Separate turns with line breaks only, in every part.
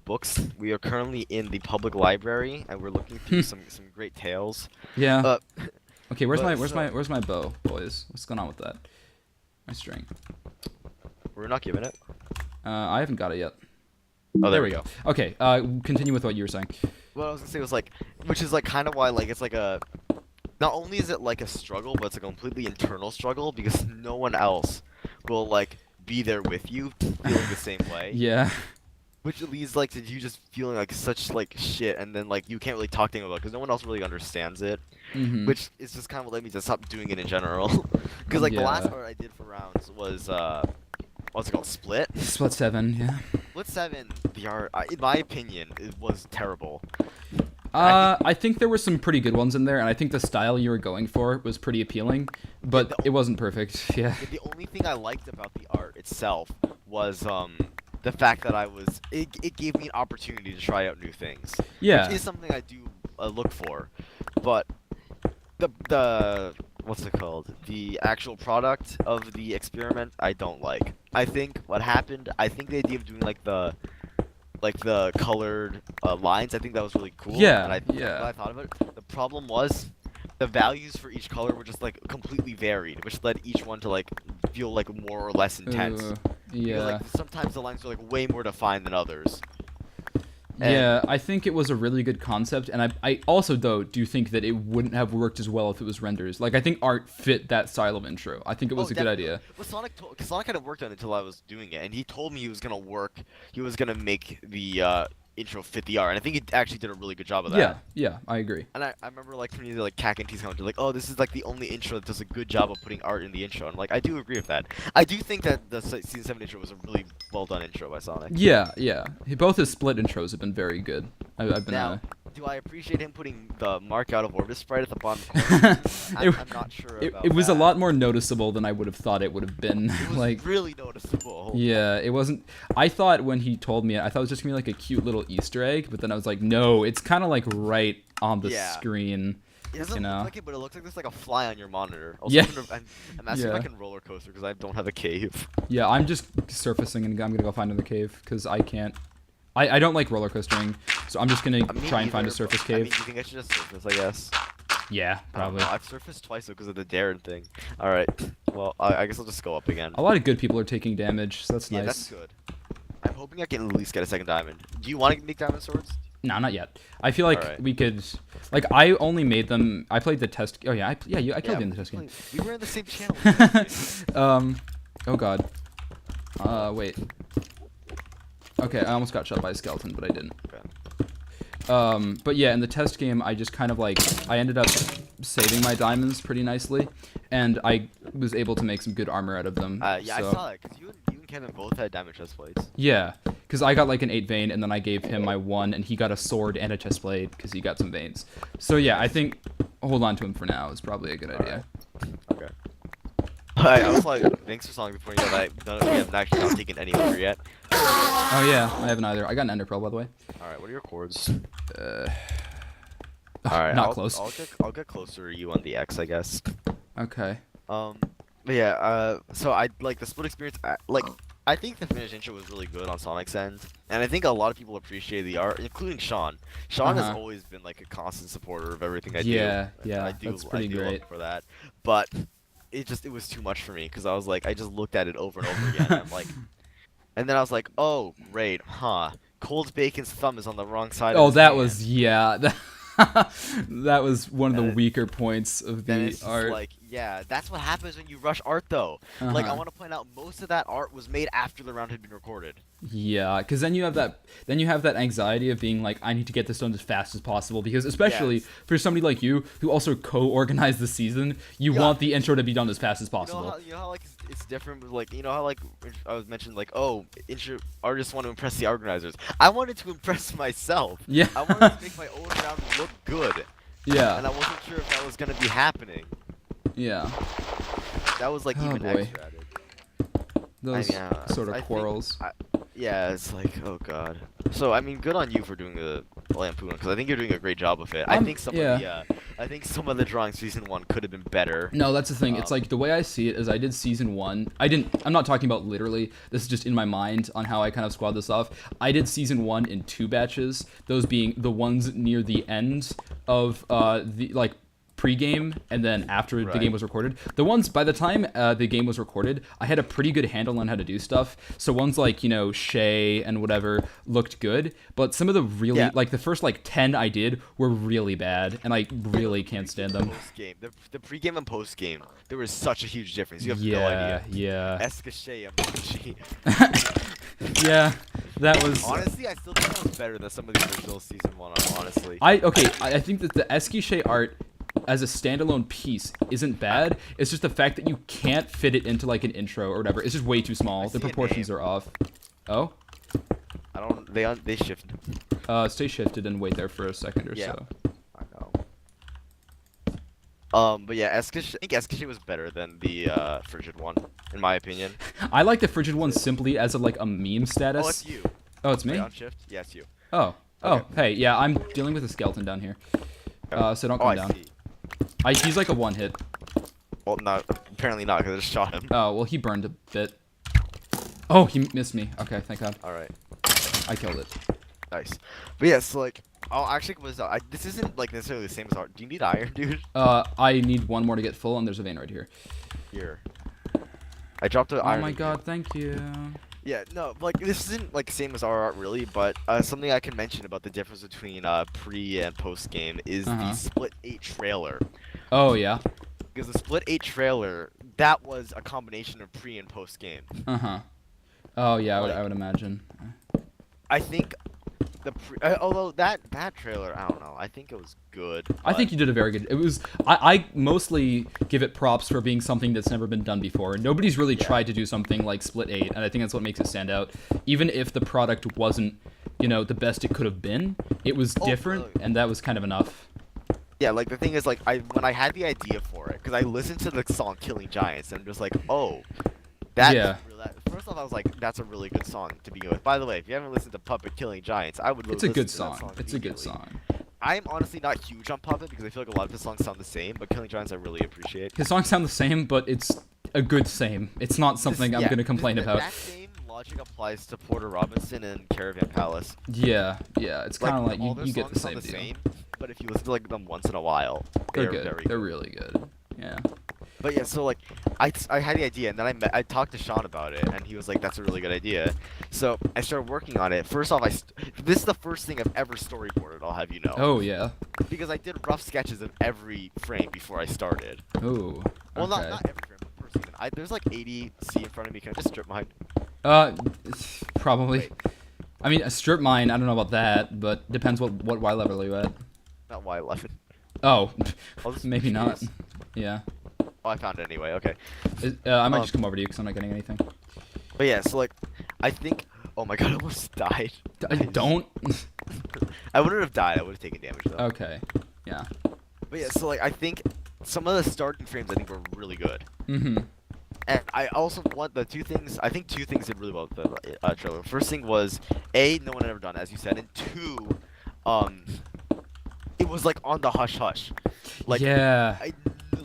books. We are currently in the public library, and we're looking through some great tales.
Yeah.
Uh,
Okay,
but so
where's my bow, boys? What's going on with that? My string.
we're not giving it.
I haven't got it yet.
Oh, there
There
we
we
go.
go. Okay, continue with what you were saying.
What I was gonna say was like, which is like kind of why like it's like a. Not only is it like a struggle, but it's a completely internal struggle because no one else will like be there with you, feeling the same way.
Yeah.
Which leads like to you just feeling like such like shit, and then like you can't really talk to anyone about it because no one else really understands it.
Mm-hmm.
Which is just kind of what led me to stop doing it in general. Because like the last
Yeah.
art I did for rounds was what's it called? Split.
Split 7, yeah.
Split 7. The art, in my opinion, it was terrible. I
I think there were some pretty good ones in there, and I think the style you were going for was pretty appealing, but
the
it wasn't perfect. Yeah.
the only thing I liked about the art itself was the fact that it gave me an opportunity to try out new things,
Yeah.
which is something I do look for, but the what's it called? The actual product of the experiment I don't like. I think what happened. I think the idea of doing like the colored lines. I think that was really cool.
Yeah,
And I'm glad
yeah.
I thought of it. The problem was the values for each color were just like completely varied, which led each one to like feel like more or less intense. Because
Yeah.
like sometimes the lines are like way more defined than others.
Yeah, I think it was a really good concept, and I also, though, do think that it wouldn't have worked as well if it was renders. Like, I think art fit that style of intro. I think it was a good
Definitely.
idea.
Well, Sonic hadn't worked on it until I was doing it, and he told me he was gonna work. He was gonna make the intro fit the art, and I think he actually did a really good job of that.
Yeah, yeah, I agree.
And I remember like from either like Cack and T's commented like, oh, this is like the only intro that does a good job of putting art in the intro. And like I do agree with that. I do think that the season 7 intro was a really well done intro by Sonic.
Yeah, yeah. Both his split intros have been very good. I've been.
Now, do I appreciate him putting the Mark Out of Orbit sprite at the bottom corner? I'm not sure about
It was a
that.
lot more noticeable than I would have thought it would have been.
It was
Like,
really noticeable.
yeah, it wasn't. I thought when he told me, I thought it was just gonna be like a cute little Easter egg, but then I was like, no, it's kind of like right on the
Yeah.
screen.
It doesn't
You know?
look like it, but it looks like there's like a fly on your monitor. Also,
Yeah.
I'm asking if I
Yeah.
can roller coaster because I don't have a cave.
Yeah, I'm just surfacing and I'm gonna go find another cave because I can't. I don't like roller coastering, so I'm just gonna
Me
try and find a
neither,
surface
but, I mean,
cave.
you think I should just surface, I guess.
Yeah,
I don't
probably.
know. I've surfaced twice because of the Darren thing. All right. Well, I guess I'll just go up again.
A lot of good people are taking damage, so that's
Yeah,
nice.
that's good. I'm hoping I can at least get a second diamond. Do you want to make diamond swords?
No, not yet. I feel like
Alright.
we could. Like, I only made them. I played the test. Oh yeah, I killed you in the test game.
We were in the same channel.
Oh god. Wait. Okay, I almost got shot by a skeleton, but I didn't. But yeah, in the test game, I just kind of like, I ended up saving my diamonds pretty nicely, and I was able to make some good armor out of them.
Yeah,
so.
I saw that because you and Kevin both had diamond chest plates.
Yeah, because I got like an 8 vein, and then I gave him my 1, and he got a sword and a chest plate because he got some veins. So yeah, I think hold on to him for now is probably a good idea.
Okay. I was like, thanks for selling before you know that we have actually not taken any over yet.
Oh yeah, I haven't either. I got an ender pearl, by the way.
All right, what are your chords?
Uh,
All right,
not close.
I'll get closer to you on the X, I guess.
Okay.
But yeah, so I like the split experience. I think the finished intro was really good on Sonic's end, and I think a lot of people appreciated the art, including Sean. Sean has always been like a constant supporter of everything I do.
Yeah,
and
yeah,
I do,
that's pretty
I do love
great.
him for that. But it was too much for me because I was like, I just looked at it over and over again. And I'm like, and then I was like, oh, great, huh? Cold Bacon's thumb is on the wrong side.
Oh,
of his
that
hand.
was yeah. That was one of the weaker points of
Then
the
it's just
art.
like, yeah, that's what happens when you rush art, though. Like, I
Uh-huh.
want to point out, most of that art was made after the round had been recorded.
Yeah, because then you have that anxiety of being like, I need to get this done as fast as possible. Because especially
Yes.
for somebody like you who also co-organized the season, you
Yeah.
want the intro to be done as fast as
You know
possible.
how like it's different with like, you know how like I was mentioned like, oh, artists want to impress the organizers. I wanted to impress myself.
Yeah.
I wanted to make my own round look good, and
Yeah.
I wasn't sure if that was gonna be happening.
Yeah.
That was like
Oh,
even
boy.
extra added.
Those
I mean,
sort of
I think-
quarrels.
Yeah, it's like, oh god. So I mean, good on you for doing the lampoon because I think you're doing a great job of it.
Yeah.
I think some of the drawing season 1 could have been better.
No, that's the thing. It's
Um,
like the way I see it is I did season 1. I'm not talking about literally. This is just in my mind on how I kind of squad this off. I did season 1 in 2 batches, those being the ones near the end of the like pre-game and then after the
Right.
game was recorded. The ones by the time the game was recorded, I had a pretty good handle on how to do stuff. So ones like, Shay and whatever looked good, but some of the really
Yeah.
like the first like 10 I did were really bad and I really can't stand them.
Post game, the pre-game and post-game, there was such a huge difference. You have no
Yeah,
idea.
yeah.
Eskashay emoji.
Yeah, that was.
Honestly, I still think that was better than some of the original season 1 art, honestly.
I think that the Esquishe art as a standalone piece isn't bad. It's just the fact that you can't fit it into like an intro or whatever. It's just way too small. The
see a
proportions
name.
are off. Oh,
I don't. They shift.
stay shifted and wait there for a second or
Yeah.
so.
I know. But yeah, I think Eskashay was better than the frigid one, in my opinion.
I like the frigid one simply as like a meme status.
Oh, it's you.
Oh, it's me.
Wait, on shift? Yeah, it's you.
Oh,
Okay.
hey, yeah, I'm dealing with a skeleton down here. So don't
Oh,
come
I
down.
see.
He's like a one hit.
Well, not apparently not, because I just shot him.
Oh, well, he burned a bit. Oh, he missed me. Okay, thank God.
All right,
I killed it.
nice. But yeah, so like, oh, actually, this isn't like necessarily the same as art. Do you need iron, dude?
I need one more to get full, and there's a vein right here.
Here. I dropped the
Oh
iron.
my
in here.
God, thank you.
Yeah, no, like this isn't like same as our art really, but something I can mention about the difference between pre and post game is
Uh-huh.
the Split 8 trailer.
Oh yeah.
Because the Split 8 trailer, that was a combination of pre and post game.
Uh-huh. Oh yeah, I
Like-
would imagine.
I think although that trailer, I don't know. I think it was good.
I think you did a very good. It was. I mostly give it props for being something that's never been done before. Nobody's really tried to do something like Split 8, and I think that's what makes it stand out. Even if the product wasn't, the best it could have been, it was different,
really?
and that was kind of enough.
Yeah, like the thing is, like when I had the idea for it, because I listened to the song "Killing Giants" and I'm just like, oh,
Yeah.
First off, I was like, that's a really good song to begin with. By the way, if you haven't listened to Puppet "Killing Giants," I would.
It's a
listen
good
to that
song. It's a good
immediately.
song.
I'm honestly not huge on Puppet because I feel like a lot of his songs sound the same, but "Killing Giants" I really appreciate.
His songs sound the same, but it's a good same. It's not something I'm gonna complain about.
That same logic applies to Porter Robinson and Caravan Palace.
Yeah, it's kind of like
all their
you get the
songs
same
sound
deal.
but if you listen to like them once in a while,
They're good.
very
They're really good. Yeah.
But yeah, so like, I had the idea, and then I talked to Sean about it, and he was like, "That's a really good idea." So I started working on it. First off, this is the first thing I've ever storyboarded. I'll have you know.
Oh yeah.
Because I did rough sketches of every frame before I started.
Oh.
Well,
Okay.
not every frame, but first even. There's like 80 C in front of me. Can I just strip mine?
Probably.
Wait.
I mean, a strip mine. I don't know about that, but depends what Y level are you at.
Not Y11.
Oh,
I'll just
maybe not.
choose.
Yeah.
Oh, I found it anyway. Okay.
I might
Um,
just come over to you because I'm not getting anything.
But yeah, so like, I think. Oh my god, I almost died.
Don't.
I wouldn't have died. I would have taken damage though.
Okay. Yeah.
But yeah, so like I think some of the starting frames I think were really good.
Mm-hmm.
And I also want the two things. I think two things did really well with the trailer. First thing was no one had ever done, as you said, and two, it was like on the hush hush. Like
Yeah.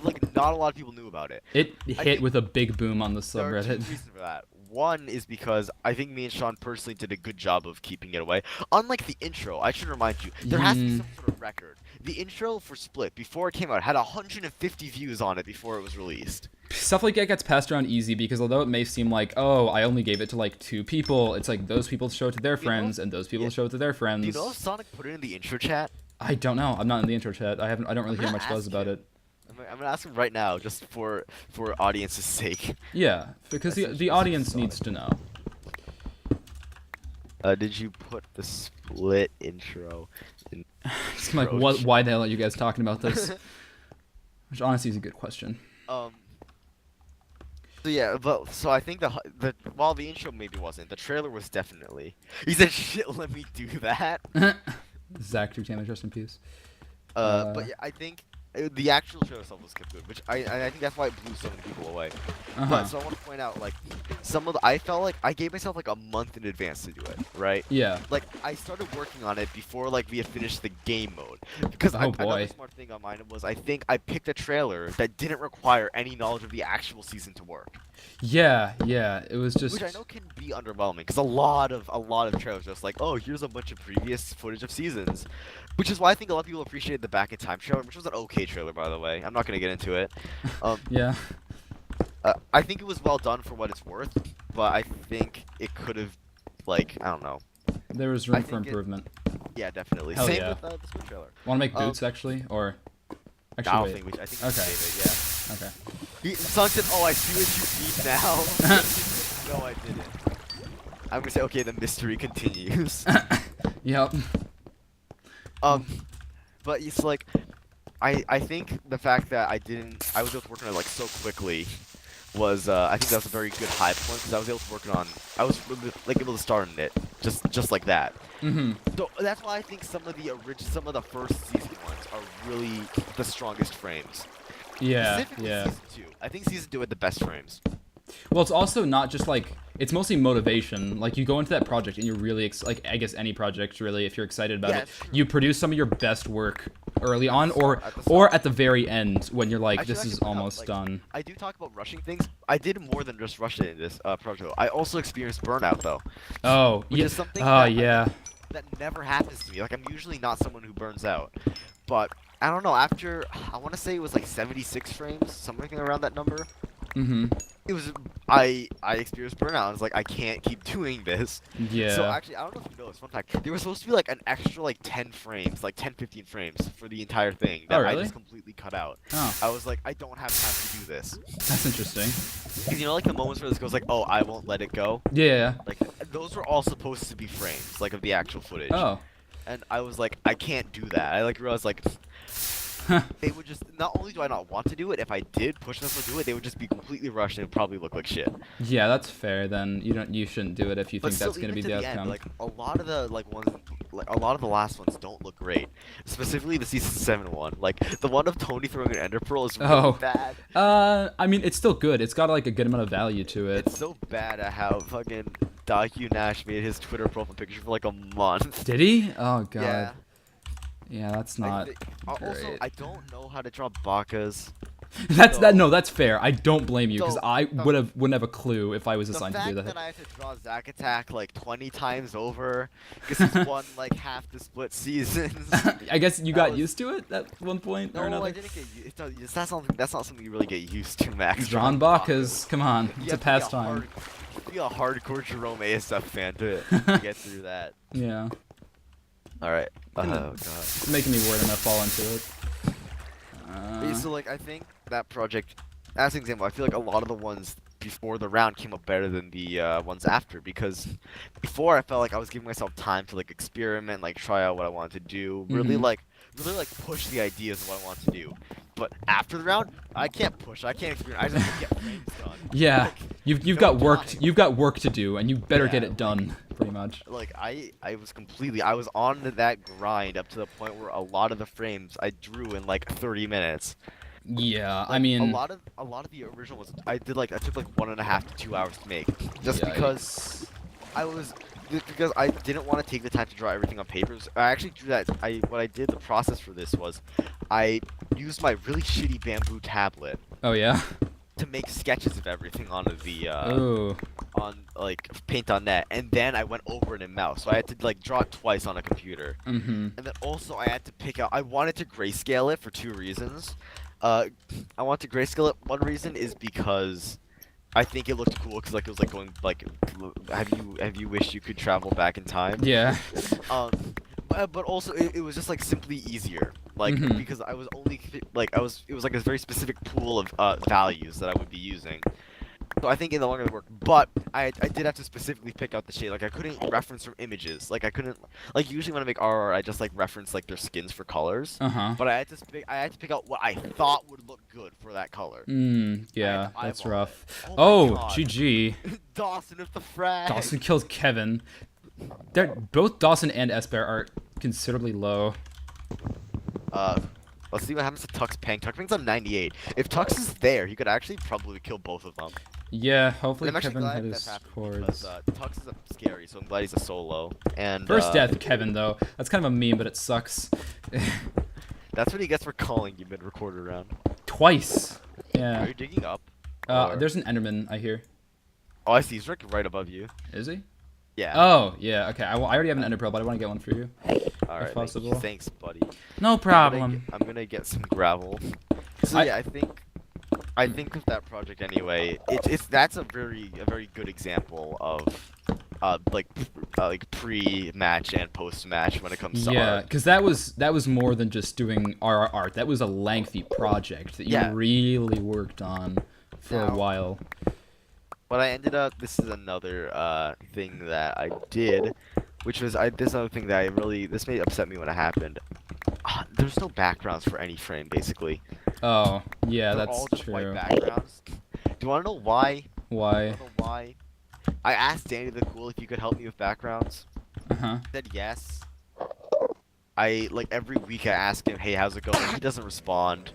like not a lot of people knew about it.
It hit
think
with a big boom on the
There are two
subreddit.
reasons for that. One is because I think me and Sean personally did a good job of keeping it away. Unlike the intro, I should remind you, there has to be some sort of record. The intro for Split, before it came out, had 150 views on it before it was released.
Stuff like that gets passed around easy because although it may seem like, oh, I only gave it to like 2 people, it's like those people show it to their friends and those people show it to their friends.
Do you know if Sonic put it in the intro chat?
I don't know. I'm not in the intro chat. I don't really hear
gonna
much buzz
ask
about
him.
it.
I'm gonna ask him right now, just for audience's sake.
Yeah, because
That's
the audience needs to know.
Did you put the Split intro in?
It's like, why the hell are you guys talking about this? Which honestly is a good question.
So yeah, but so I think while the intro maybe wasn't, the trailer was definitely. He said, "Shit, let me do that."
Zach Taylor, rest in peace.
But yeah, I think the actual trailer itself was kept good, which I think that's why it blew so many people away.
Uh-huh.
But so I want to point out like I felt like I gave myself like a month in advance to do it, right?
Yeah.
Like I started working on it before like we had finished the game mode because
Oh
another
boy.
smart thing on mine was I think I picked a trailer that didn't require any knowledge of the actual season to work.
Yeah, yeah. It was just.
Which I know can be underwhelming because a lot of trailers are just like, oh, here's a bunch of previous footage of seasons, which is why I think a lot of people appreciated the Back in Time trailer, which was an okay trailer by the way. I'm not gonna get into it.
Yeah.
I think it was well done for what it's worth, but I think it could have, like, I don't know.
There was
I
room for
think
improvement.
Yeah, definitely.
Hell
Same
yeah.
with the Switch trailer.
Want to make boots actually, or
I
actually
don't
wait.
think I think we
Okay.
save it. Yeah.
Okay.
Sung said, "Oh, I see what you mean now." No, I didn't. I'm gonna say, okay, the mystery continues.
Yep.
But it's like, I think the fact that I was able to work on it like so quickly was I think that was a very good high point because I was able to work on I was like able to start on it just like that.
Mhm.
So that's why I think some of the first season ones are really the strongest frames.
Yeah.
Specifically
Yeah.
season 2. I think season 2 had the best frames.
Well, it's also not just like it's mostly motivation. Like you go into that project and you're really like I guess any project really, if you're excited about
Yeah,
it,
it's true.
you produce some of your best work early on, or
at the start.
at the very end when you're like,
Actually,
this
I
is
can point out,
almost
like,
done.
I do talk about rushing things. I did more than just rush it in this project. I also experienced burnout though,
Oh,
which
yeah.
is something
Oh, yeah.
that never happens to me. Like I'm usually not someone who burns out, but I don't know. After I want to say it was like 76 frames, something around that number.
Mhm.
It was I experienced burnout. I was like, I can't keep doing this.
Yeah.
So actually, I don't know if you know this. Fun fact: there was supposed to be like an extra like 10 frames, like 10, 15 frames for the entire thing that
Oh,
I
really?
just completely cut out.
Oh,
I was like, I don't have time to do this.
that's interesting.
Because you know, like the moments where this goes like, oh, I won't let it go.
Yeah.
Like those were all supposed to be frames, like of the actual footage.
Oh.
And I was like, I can't do that. I like realized like they would just not only do I not want to do it, if I did push myself to do it, they would just be completely rushed and it would probably look like shit.
Yeah, that's fair. Then you shouldn't do it if you
But
think
still,
that's gonna
even
be
to
the
the end,
outcome.
like a lot of the a lot of the last ones don't look great. Specifically the season 7 one. Like the one of Tony throwing an ender pearl is really
Oh.
bad.
I mean, it's still good. It's got like a good amount of value to it.
It's so bad at how fucking Docu Nash made his Twitter profile picture for like a month.
Did he? Oh god.
Yeah.
Yeah, that's
I
not
thi- Also,
great.
I don't know how to draw bakas.
That's fair. I don't blame you because
So,
I wouldn't have a clue if I was
The
assigned to
fact
do
that
that.
I have to draw Zack Attack like 20 times over because he's won like half the split seasons.
I guess you
that
ast
was-
to it at one point or
No,
another.
I didn't get used. That's not something you really get used to, Max.
Drawn bakas, come on,
You
it's a
have to be
pastime.
you have to be a hardcore Jerome ASF fan to get through that.
Yeah,
All right. Oh
Kinda-
god.
it's making me worried I'm gonna fall into it.
So like I think that project, as an example, I feel like a lot of the ones before the round came up better than the ones after because before I felt like I was giving myself time to like experiment, like try out what I wanted to do, really
Mhm.
like push the ideas of what I want to do. But after the round, I can't push, I can't experiment, I just have to get frames done.
Yeah,
Like,
you've
no
got work
time.
you've got work to do, and you better get
Yeah,
it done pretty much.
Like I was on that grind up to the point where a lot of the frames I drew in like 30 minutes.
Yeah, I
Like,
mean,
a lot of the original ones I took like 1.5 to 2 hours to make, just because because I didn't want to take the time to draw everything on papers. I actually drew that. What I did, the process for this was, I used my really shitty bamboo tablet
Oh yeah.
to make sketches of everything onto the
Oh.
on like Paint on Net, and then I went over it in mouse. So I had to like draw it twice on a computer,
Mhm.
and then also I had to pick out. I wanted to grayscale it for 2 reasons. I want to grayscale it. One reason is because I think it looked cool because like it was like going like have you wished you could travel back in time?
Yeah.
But also it was just like simply easier like
Mhm.
because I was only like it was like a very specific pool of values that I would be using. So I think in the longer it worked, but I did have to specifically pick out the shade. Like I couldn't reference from images. Like I couldn't like usually when I make RR I just like reference like their skins for colors.
Uh-huh.
But I had to pick out what I thought would look good for that color.
Yeah,
I
that's
eyeball
rough.
it. Oh my
Oh,
God.
GG.
Dawson with the frag.
Dawson kills Kevin. Both Dawson and Esper are considerably low.
Let's see what happens to Tux Pang. Tux Pang's on 98. If Tux is there, he could actually probably kill both of them.
Yeah,
And
hopefully
I'm actually
Kevin had
glad that's
his
happening
chords.
because Tux is a scary, so I'm glad he's a solo. And
First death, Kevin, though. That's kind of a meme, but it sucks.
that's what he gets for calling you mid-recorder round.
Twice.
Are
Yeah.
you digging up? Or...
There's an Enderman, I hear.
Oh, I see. He's like right above you.
Is he?
Yeah.
Oh, yeah, okay. I already have an Ender Pearl, but I want to get one for you.
All right.
possible.
Thanks, buddy.
No problem.
I'm gonna get some gravel. So yeah, I think with that project anyway, that's a very good example of like pre-match and post-match when it comes to
Yeah,
art.
because that was more than just doing our art. That was a lengthy project that you
Yeah.
really worked on for a
Now-
while.
But I ended up. This is another thing that I did, which was this other thing that I really this made upset me when it happened. There's no backgrounds for any frame basically.
Oh, yeah,
They're
that's
all just
true.
white backgrounds. Do you want to know why?
Why?
Know why? I asked Danny the Ghoul if he could help me with backgrounds.
Uh-huh.
He said yes. I like every week I ask him, "Hey, how's it going?" He doesn't respond.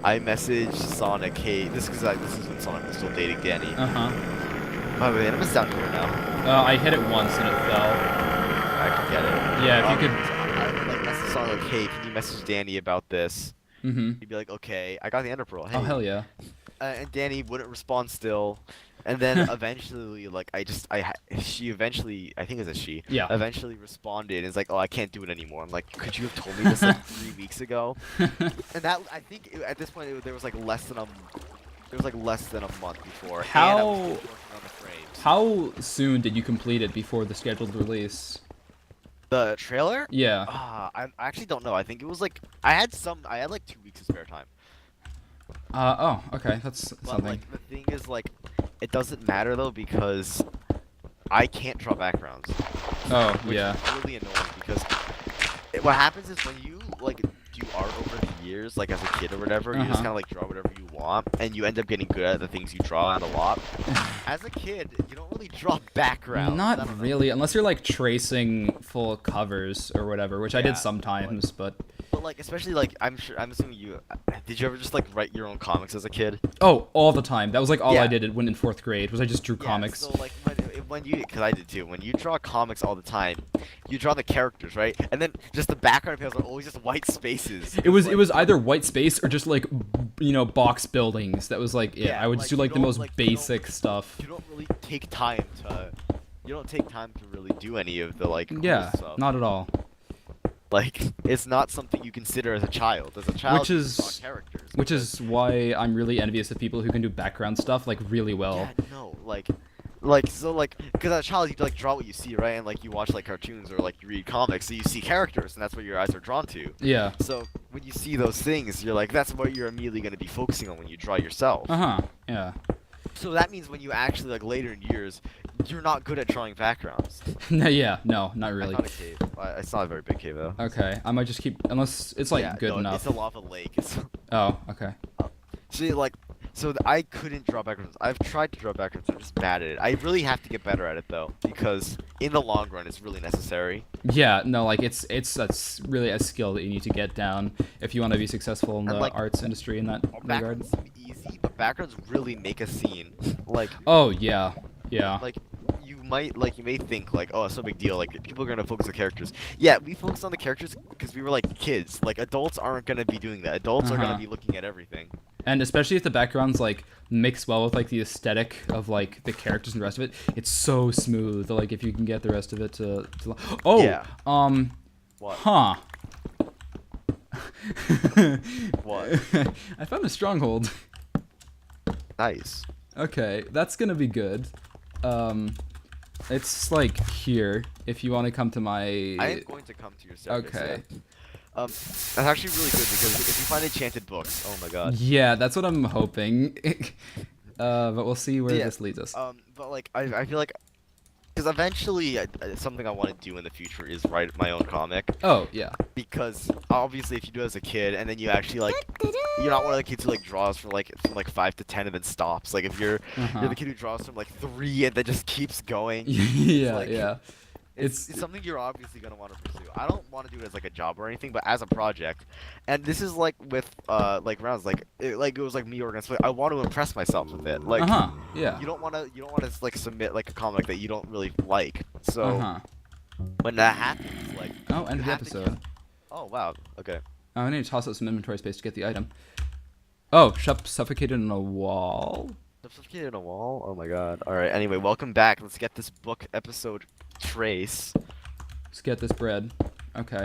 I message Sonic, "Hey, this is when Sonic was still dating Danny."
Uh-huh.
By the way, I'm down here now.
I hit it once and it fell.
I can get it.
Yeah, if you could...
I like message Sonic, like, "Hey, can you message Danny about this?"
Mm-hmm.
He'd be like, "Okay, I got the Ender Pearl." Hey.
Oh, hell yeah.
And Danny wouldn't respond still. And then eventually, like, she eventually, I think it was a she,
Yeah.
eventually responded and is like, "Oh, I can't do it anymore." I'm like, "Could you have told me this like 3 weeks ago?" And that, I think, at this point, there was like less than a month before. And I was still working on the frames.
How soon did you complete it before the scheduled release?
The trailer?
Yeah.
I actually don't know. I think it was like I had like 2 weeks of spare time.
Oh, okay, that's
But
something.
like the thing is, like, it doesn't matter though because I can't draw backgrounds.
Oh,
Which
yeah.
is really annoying because what happens is when you like do art over the years, like as a kid or whatever, you just
Uh-huh.
kind of like draw whatever you want, and you end up getting good at the things you draw and a lot. As a kid, you don't really draw backgrounds. I don't
Not
know.
really, unless you're like tracing full covers or whatever, which I
Yeah,
did sometimes, but...
But like, especially like, I'm assuming you. Did you ever just like write your own comics as a kid?
Oh, all the time. That was like all I
Yeah.
did when in 4th grade, was I just drew comics.
So like when you, because I did too. When you draw comics all the time, you draw the characters, right? And then just the background panels are always just white spaces.
It was
like,
either white space or just like box buildings. That was like
Yeah,
I would
like,
just do
you
like the
don't,
most
like, you don't-
basic stuff.
You don't really take time to. You don't take time to really do any of the like. Cool
Yeah,
stuff.
not at all.
Like it's not something you consider as a child. As a child,
Which
you
is-
draw characters.
Which
because-
is why I'm really envious of people who can do background stuff like really well.
Yeah, no, like, so, like, because as a child, you like draw what you see, right? And, like, you watch, like, cartoons or, like, you read comics, so you see characters, and that's what your eyes are drawn to.
Yeah.
So, when you see those things, you're like, that's what you're immediately going to be focusing on when you draw yourself.
Uh-huh. Yeah.
So that means when you actually, like, later in years, you're not good at drawing backgrounds.
No, yeah, no, not
I
really.
found a cave. It's not a very big cave, though.
Okay, I might just keep unless it's like
Yeah,
good
no,
enough.
It's a lava lake. It's...
Oh, okay.
See, like, I couldn't draw backgrounds. I've tried to draw backgrounds. I'm just bad at it. I really have to get better at it though, because in the long run, it's really necessary.
Yeah, no, like that's really a skill that you need to get down if you want to be successful in the
And, like,
arts industry in that regard.
Backgrounds seem easy, but backgrounds really make a scene. Like,
Oh yeah, yeah.
like you may think like, oh, it's no big deal. Like people are gonna focus on the characters. Yeah, we focused on the characters because we were like kids. Like adults aren't gonna be doing that. Adults are
Uh-huh.
gonna be looking at everything.
And especially if the backgrounds like mix well with like the aesthetic of like the characters and the rest of it, it's so smooth. Like if you can get the rest of it to oh
Yeah. What?
huh.
What?
I found a stronghold.
Nice.
Okay, that's gonna be good. It's like here. If you want to come to my.
I am going to come to your service.
Okay.
Yeah. That's actually really good because if you find enchanted books, oh my god.
Yeah, that's what I'm hoping. But we'll see where
Yeah,
this leads us.
But like I feel like because eventually something I want to do in the future is write my own comic.
Oh yeah.
Because obviously, if you do it as a kid and then you actually like, you're not one of the kids who like draws from like 5 to 10 and then stops. Like if you're
Uh-huh.
the kid who draws from like 3 and then just keeps going.
Yeah,
like-
yeah.
It's something you're obviously gonna want to pursue. I don't want to do it as like a job or anything, but as a project. And this is like with like rounds it was like me organizing. I want to impress myself with it. Like
Yeah.
you don't want to like submit like a comic that you don't really like. So
Uh-huh.
when that happens, like
Oh, end
you
of the
have to
episode.
oh wow. Okay.
Oh, I need to toss out some inventory space to get the item. Oh, Shep suffocated in a wall.
Suffocated in a wall? Oh my god. Alright, anyway, welcome back. Let's get this book episode trace.
Let's get this bread. Okay.